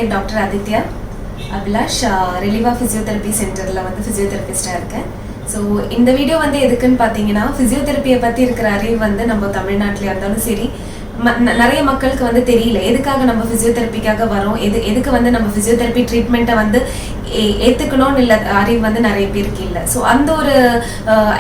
பேர் doctor Aditya Abhilash. ReLiva Physiotherapy சென்டரில் வந்து ஃபிசியோதெரபிஸ்டாக இருக்கேன். ஸோ இந்த வீடியோ வந்து எதுக்குன்னு பார்த்தீங்கன்னா, ஃபிசியோதெரப்பியை பற்றி இருக்கிற அறிவு வந்து நம்ம தமிழ்நாட்டிலே இருந்தாலும் சரி, நிறைய மக்களுக்கு வந்து தெரியல. எதுக்காக நம்ம ஃபிசியோதெரப்பிக்காக வரோம், எதுக்கு வந்து நம்ம ஃபிசியோதெரப்பி ட்ரீட்மெண்ட்டை வந்து ஏற்றுக்கணும்னு இல்லை அறிவு வந்து நிறைய பேருக்கு இல்லை. ஸோ அந்த ஒரு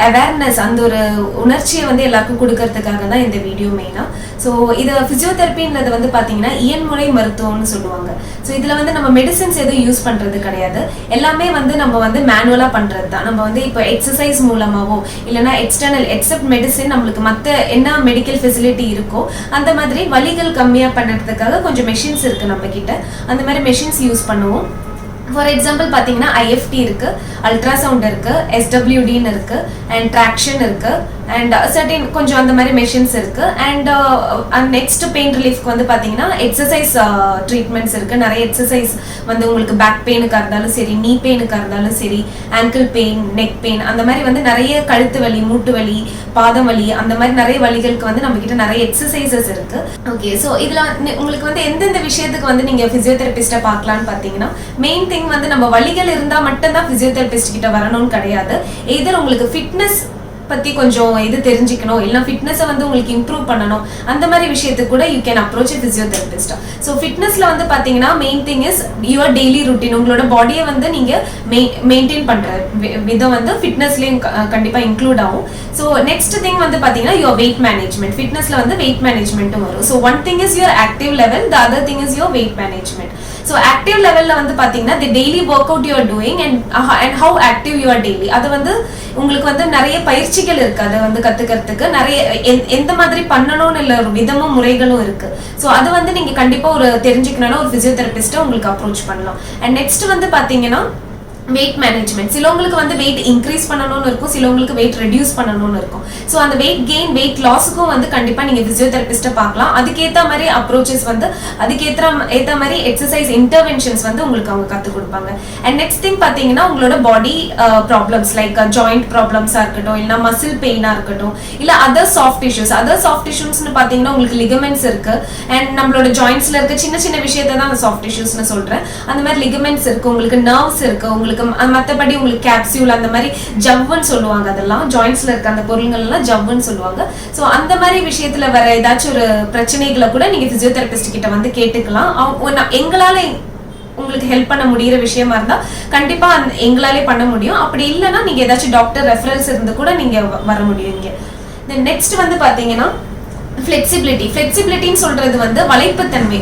அவேர்னஸ், அந்த ஒரு உணர்ச்சியை வந்து எல்லாருக்கும் கொடுக்கறதுக்காக தான் இந்த வீடியோ மெயினாக. ஸோ இது ஃபிசியோதெரப்பின்றது வந்து பார்த்தீங்கன்னா இயன்முறை மருத்துவம்னு சொல்லுவாங்க. ஸோ இதில் வந்து நம்ம மெடிசின்ஸ் எதுவும் யூஸ் பண்ணுறது கிடையாது. எல்லாமே வந்து நம்ம வந்து மேனுவலாக பண்ணுறது தான். நம்ம வந்து இப்போ எக்ஸசைஸ் மூலமாகவோ இல்லைனா எக்ஸ்டர்னல் எக்ஸப்ட் மெடிசின் நம்மளுக்கு மற்ற என்ன மெடிக்கல் ஃபெசிலிட்டி இருக்கோ அந்த மாதிரி வலிகள் கம்மியாக பண்ணுறதுக்காக கொஞ்சம் மெஷின்ஸ் இருக்குது நம்மக்கிட்ட. அந்த மாதிரி மெஷின்ஸ் யூஸ் பண்ணுவோம். ஃபார் எக்ஸாம்பிள் பார்த்தீங்கன்னா IFT இருக்குது, அல்ட்ராசவுண்ட் இருக்குது, SWDன்னு இருக்குது, அண்ட் ட்ராக்ஷன் இருக்குது, அண்ட் சர்டின் கொஞ்சம் அந்த மாதிரி மெஷின்ஸ் இருக்குது. அண்ட் நெக்ஸ்ட் பெயின் ரிலீஃப்க்கு வந்து பார்த்தீங்கன்னா எக்ஸசைஸ் ட்ரீட்மெண்ட்ஸ் இருக்குது. நிறைய எக்ஸசைஸ் வந்து உங்களுக்கு பேக் பெயினுக்காக இருந்தாலும் சரி, நீ பெயினுக்காக இருந்தாலும் சரி, ஆங்கிள் பெயின், நெக் பெயின், அந்த மாதிரி வந்து நிறைய கழுத்து வலி, மூட்டு வலி, பாதம் வலி, அந்த மாதிரி நிறைய வலிகளுக்கு வந்து நம்மக்கிட்ட நிறைய எக்ஸசைசஸ் இருக்குது. ஓகே, ஸோ இதில் உங்களுக்கு வந்து எந்தெந்த விஷயத்துக்கு வந்து நீங்கள் ஃபிசியோதெரபிஸ்ட்டை பார்க்கலான்னு பார்த்தீங்கன்னா, மெயின் திங் வந்து நம்ம வலிகள் இருந்தால் மட்டும்தான் ஃபிசியோதெரபிஸ்ட் கிட்ட வரணும்னு கிடையாது. எதர் உங்களுக்கு ஃபிட்னஸ் பற்றி கொஞ்சம் இது தெரிஞ்சுக்கணும், இல்லை ஃபிட்னஸை வந்து உங்களுக்கு இம்ப்ரூவ் பண்ணணும், அந்த மாதிரி விஷயத்துக்கு கூட யூ கேன் அப்ரோச் ஃபிசியோதெரபிஸ்டா. ஸோ ஃபிட்னஸில் வந்து பார்த்தீங்கன்னா main thing is your daily routine. உங்களோட பாடியை வந்து நீங்கள் மெயின்டைன் பண்ணுற விதம் வந்து ஃபிட்னஸ்லேயும் கண்டிப்பாக இன்க்ளூட் ஆகும். ஸோ நெக்ஸ்ட் திங் வந்து பார்த்தீங்கன்னா யுவர் வெயிட் மேனேஜ்மெண்ட். ஃபிட்னஸில் வந்து வெயிட் மேனேஜ்மெண்ட்டும் வரும். So one thing is your active level, the other thing is your wait management. So active லெவலில் வந்து பார்த்தீங்கன்னா தி daily work out you are doing and how active you hour daily. அது வந்து உங்களுக்கு வந்து நிறைய பயிற்சிகள் இருக்கு. அதை வந்து கத்துக்கிறதுக்கு நிறைய எந்த மாதிரி பண்ணணும்னு இல்லை ஒரு விதமும் முறைகளும் இருக்கு. ஸோ அது வந்து நீங்க கண்டிப்பா ஒரு தெரிஞ்சுக்கணும்னா ஒரு பிசியோதெரபிஸ்ட்டை உங்களுக்கு அப்ரோச் பண்ணலாம். அண்ட் நெக்ஸ்ட் வந்து பாத்தீங்கன்னா வெயிட் மேனேஜ்மெண்ட். சிலவங்களுக்கு வந்து வெயிட் இன்க்ரீஸ் பண்ணணும்னு இருக்கும், சிலவங்களுக்கு வெயிட் ரெடியூஸ் பண்ணணும்னு இருக்கும். ஸோ அந்த வெயிட் கெயின், வெயிட் லாஸுக்கும் வந்து கண்டிப்பாக நீங்கள் ஃபிசியோதெரபிஸ்ட்டை பார்க்கலாம். அதுக்கேற்ற மாதிரி அப்ரோச்சஸ் வந்து அதுக்கேற்ற மாதிரி எக்ஸசைஸ் இன்டர்வென்ஷன்ஸ் வந்து உங்களுக்கு அவங்க கற்றுக் கொடுப்பாங்க. அண்ட் நெக்ஸ்ட் திங் பார்த்தீங்கன்னா உங்களோட பாடி ப்ராப்ளம்ஸ் லைக் ஜாயிண்ட் ப்ராப்ளம்ஸாக இருக்கட்டும், இல்லைனா மசில் பெயினாக இருக்கட்டும், இல்லை அதர் சாஃப்ட் டிஷ்யூஸ்னு பார்த்தீங்கன்னா உங்களுக்கு லிகமெண்ட்ஸ் இருக்கு. அண்ட் நம்மளோட ஜாயிண்ட்ஸில் இருக்க சின்ன சின்ன விஷயத்தை தான் அந்த சாஃப்ட் டிஷ்யூஸ்னு சொல்கிறேன். அந்த மாதிரி லிகமெண்ட்ஸ் இருக்கு, உங்களுக்கு நர்வ்ஸ் இருக்கு, உங்களுக்கு மற்றபடி உங்களுக்கு கேப்சியூல், அந்த மாதிரி ஜவ்வுன்னு சொல்லுவாங்க. அதெல்லாம் ஜாயிண்ட்ஸ்ல இருக்க அந்த பொருள்கள் எல்லாம் ஜவ்வுன்னு சொல்லுவாங்க. ஸோ அந்த மாதிரி விஷயத்துல வர ஏதாச்சும் ஒரு பிரச்சனைகளை கூட நீங்க பிசியோதெரபிஸ்ட் கிட்ட வந்து கேட்டுக்கலாம். எங்களால உங்களுக்கு ஹெல்ப் பண்ண முடியிற விஷயமா இருந்தா கண்டிப்பா எங்களாலே பண்ண முடியும். அப்படி இல்லைன்னா நீங்க ஏதாச்சும் டாக்டர் ரெஃபரன்ஸ் இருந்து கூட நீங்க வர முடியும் இங்க. நெக்ஸ்ட் வந்து பாத்தீங்கன்னா ஃபிளெக்சிபிலிட்டின்னு சொல்றது வந்து வளைப்புத்தன்மை.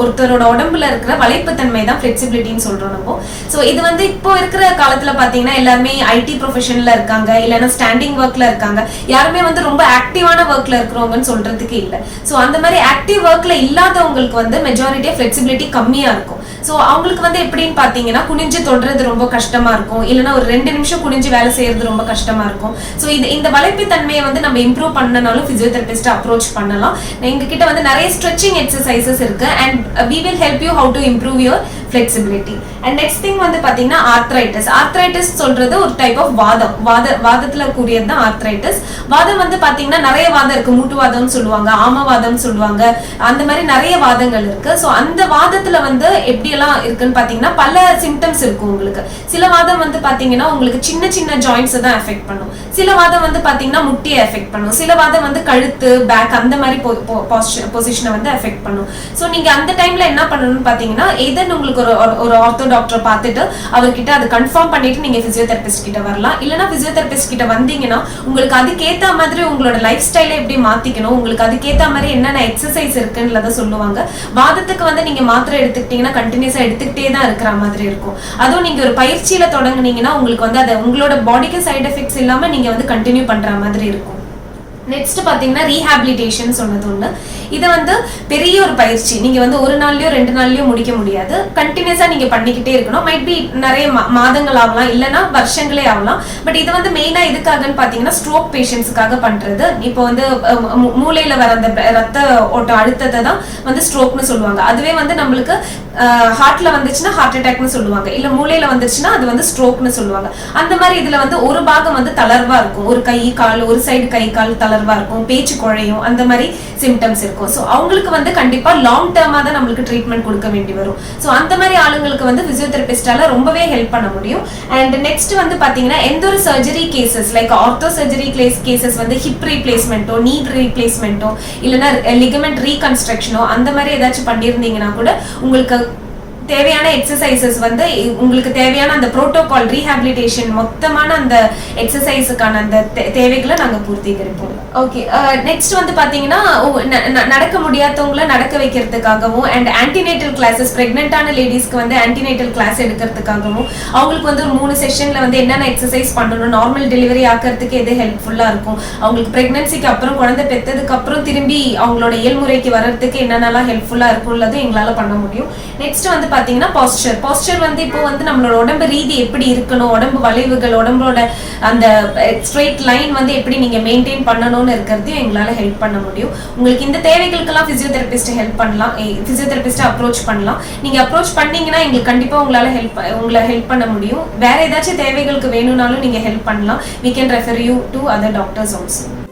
ஒருத்தரோட உடம்புல இருக்கிற வளைப்புத்தன்மை தான் ஃபிளெக்சிபிலிட்டின்னு சொல்றோம் நம்ம. ஸோ இது வந்து இப்போ இருக்கிற காலத்துல பாத்தீங்கன்னா எல்லாருமே IT ப்ரொஃபஷன்ல இருக்காங்க, இல்லைன்னா ஸ்டாண்டிங் ஒர்க்ல இருக்காங்க. யாருமே வந்து ரொம்ப ஆக்டிவான ஒர்க்ல இருக்கிறவங்கன்னு சொல்றதுக்கு இல்லை. ஸோ அந்த மாதிரி ஆக்டிவ் ஒர்க்ல இல்லாதவங்களுக்கு வந்து மெஜாரிட்டியா ஃபிளெக்சிபிலிட்டி கம்மியா இருக்கும். ஸோ அவங்களுக்கு வந்து எப்படின்னு பார்த்தீங்கன்னா குனிஞ்சு தொடுறது ரொம்ப கஷ்டமா இருக்கும், இல்லைன்னா ஒரு 2 நிமிஷம் குனிஞ்சு வேலை செய்யறது ரொம்ப கஷ்டமா இருக்கும். ஸோ இந்த வளைப்புத்தன்மையை வந்து நம்ம இம்ப்ரூவ் பண்ணனாலும் பிசியோதெரபிஸ்ட் அப்ரோச் பண்ணலாம். எங்ககிட்ட வந்து நிறைய ஸ்ட்ரெச்சிங் எக்ஸசைசஸ் இருக்கு and we will help you how to improve your flexibility. And next thing வந்து பார்த்தீங்கன்னா ஆர்த்ரைட்டிஸ் சொல்றது ஒரு டைப் ஆஃப் வாதத்துல கூடியது தான் ஆர்த்ரைட்டிஸ். வாதம் வந்து பார்த்தீங்கன்னா நிறைய வாதம் இருக்கு. மூட்டுவாதம்னு சொல்லுவாங்க, ஆமவாதம்னு சொல்லுவாங்க, அந்த மாதிரி நிறைய வாதங்கள் இருக்கு. ஸோ அந்த வாதத்துல வந்து எப்படி எல்லாம் இருக்குன்னு பாத்தீங்கன்னா பல சிம்டம்ஸ் இருக்கும் உங்களுக்கு. சில வாதம் வந்து பாத்தீங்கன்னா உங்களுக்கு சின்ன சின்ன ஜாயிண்ட்ஸ் தான் எஃபெக்ட் பண்ணும். சில வாதம் வந்து பாத்தீங்கன்னா முட்டியை எஃபெக்ட் பண்ணும். சில வாதம் வந்து கழுத்து, பேக், அந்த மாதிரி பொசிஷனை வந்து எஃபெக்ட் பண்ணும். ஸோ நீங்க அந்த டைம்ல என்ன பண்ணணும்னு பாத்தீங்கன்னா எதன் உங்களுக்கு ஒரு ஆர்த்தோ டாக்டரை பார்த்துட்டு அவர்கிட்ட அதை கன்ஃபார்ம் பண்ணிட்டு நீங்க பிசியோதெரபிஸ்ட் கிட்ட வரலாம். இல்லைன்னா பிசியோதெரபிஸ்ட் கிட்ட வந்தீங்கன்னா உங்களுக்கு அதுக்கேற்ற மாதிரி உங்களோட லைஃப் ஸ்டைலை எப்படி மாத்திக்கணும், உங்களுக்கு அதுக்கேற்ற மாதிரி என்னென்ன எக்ஸசைஸ் இருக்குன்றத சொல்லுவாங்க. வாதத்துக்கு வந்து நீங்க மாத்திரை எடுத்துக்கிட்டீங்கன்னா கண்டினியூஸா எடுத்துக்கிட்டே தான் இருக்கிற மாதிரி இருக்கும். அதுவும் நீங்க ஒரு பயிற்சியில தொடங்குனீங்கன்னா உங்களுக்கு வந்து அதை உங்களோட பாடிக்கு சைடு எஃபெக்ட்ஸ் இல்லாம நீங்க வந்து கண்டினியூ பண்ற மாதிரி இருக்கும். நெக்ஸ்ட் பாத்தீங்கன்னா ரீஹாபிலிட்டேஷன் சொன்னது ஒண்ணு. இதை வந்து பெரிய ஒரு பயிற்சி. நீங்க வந்து ஒரு நாள்லயோ 2 நாள்லயோ முடிக்க முடியாது. கண்டினியூஸா நீங்க பண்ணிக்கிட்டே இருக்கணும். மைட் பி நிறைய மாதங்கள் ஆகலாம், இல்லைன்னா வருஷங்களே ஆகலாம். பட் இது வந்து மெயினா எதுக்காகன்னு பாத்தீங்கன்னா ஸ்ட்ரோக் பேஷண்ட்ஸுக்காக பண்றது. இப்போ வந்து மூளையில வர அந்த ரத்த ஓட்ட அழுத்தத்தை தான் வந்து ஸ்ட்ரோக்னு சொல்லுவாங்க. அதுவே வந்து நம்மளுக்கு ஹார்ட்ல வந்துச்சுன்னா ஹார்ட் அட்டாக்னு சொல்லுவாங்க, இல்ல மூளையில வந்துச்சுன்னா அது வந்து ஸ்ட்ரோக்னு சொல்லுவாங்க. அந்த மாதிரி இதுல வந்து ஒரு பாகம் வந்து தளர்வா இருக்கும், ஒரு கை கால் ஒரு சைடு கை கால் தளர்வா இருக்கும், பேச்சு குழையும், அந்த மாதிரி சிம்டம்ஸ் இருக்கும். ஸோ அவங்களுக்கு வந்து கண்டிப்பா லாங் டேர்மா தான் நம்மளுக்கு ட்ரீட்மெண்ட் கொடுக்க வேண்டி வரும். ஸோ அந்த மாதிரி ஆளுங்களுக்கு வந்து பிசியோதெரபிஸ்டால ரொம்பவே ஹெல்ப் பண்ண முடியும். அண்ட் நெக்ஸ்ட் வந்து பாத்தீங்கன்னா எந்த ஒரு surgery cases like ortho surgery cases வந்து ஹிப் ரீப்ளேஸ்மெண்ட்டோ நீ ரீப்ளேஸ்மெண்ட்டோ இல்லைன்னா லிகமெண்ட் ரீகன்ஸ்ட்ரக்ஷனோ அந்த மாதிரி ஏதாச்சும் பண்ணியிருந்தீங்கன்னா கூட உங்களுக்கு தேவையான எக்ஸசைசஸ் வந்து உங்களுக்கு தேவையான அந்த புரோட்டோகால் ரீஹாபிலிட்டேஷன் மொத்தமான அந்த எக்ஸசைஸுக்கான அந்த தேவைகளை நாங்க பூர்த்தீகரிப்போம். ஓகே, நெக்ஸ்ட் வந்து பாத்தீங்கன்னா நடக்க முடியாதவங்களை நடக்க வைக்கிறதுக்காகவும் அண்ட் ஆன்டினேட்டல் கிளாஸஸ் பிரெக்னென்டான லேடிஸ்க்கு வந்து ஆன்டினேட்டல் கிளாஸ் எடுக்கிறதுக்காகவும் அவங்களுக்கு வந்து ஒரு 3 செஷன்ல வந்து என்னென்ன எக்ஸசைஸ் பண்ணணும், நார்மல் டெலிவரி ஆக்கிறதுக்கு எது ஹெல்ப்ஃபுல்லா இருக்கும், அவங்களுக்கு பிரெக்னன்சிக்கு அப்புறம் குழந்தை பெற்றதுக்கு அப்புறம் திரும்பி அவங்களோட இயல்முறைக்கு வர்றதுக்கு என்னென்னலாம் ஹெல்ப்ஃபுல்லா இருக்கும்ன்றது எங்களால பண்ண முடியும். நெக்ஸ்ட் வந்து பாத்தீங்கன்னா பாஸ்டர் வந்து இப்போ வந்து நம்மளோட உடம்பு ரீதி எப்படி இருக்கணும், உடம்பு வளைவுகள் உடம்போட அந்த ஸ்ட்ரெயிட் லைன் வந்து எப்படி நீங்க மெயின்டைன் பண்ணணும்னு இருக்கிறதையும் எங்களால ஹெல்ப் பண்ண முடியும். உங்களுக்கு இந்த தேவைகளுக்கெல்லாம் பிசியோதெரபிஸ்ட் ஹெல்ப் பண்ணலாம், பிசியோதெரபிஸ்ட் அப்ரோச் பண்ணலாம். நீங்க அப்ரோச் பண்ணீங்கன்னா எங்களுக்கு கண்டிப்பா உங்களை ஹெல்ப் பண்ண முடியும். வேற ஏதாச்சும் தேவைகளுக்கு வேணும்னாலும் நீங்க ஹெல்ப் பண்ணலாம். we can refer you to other doctors also.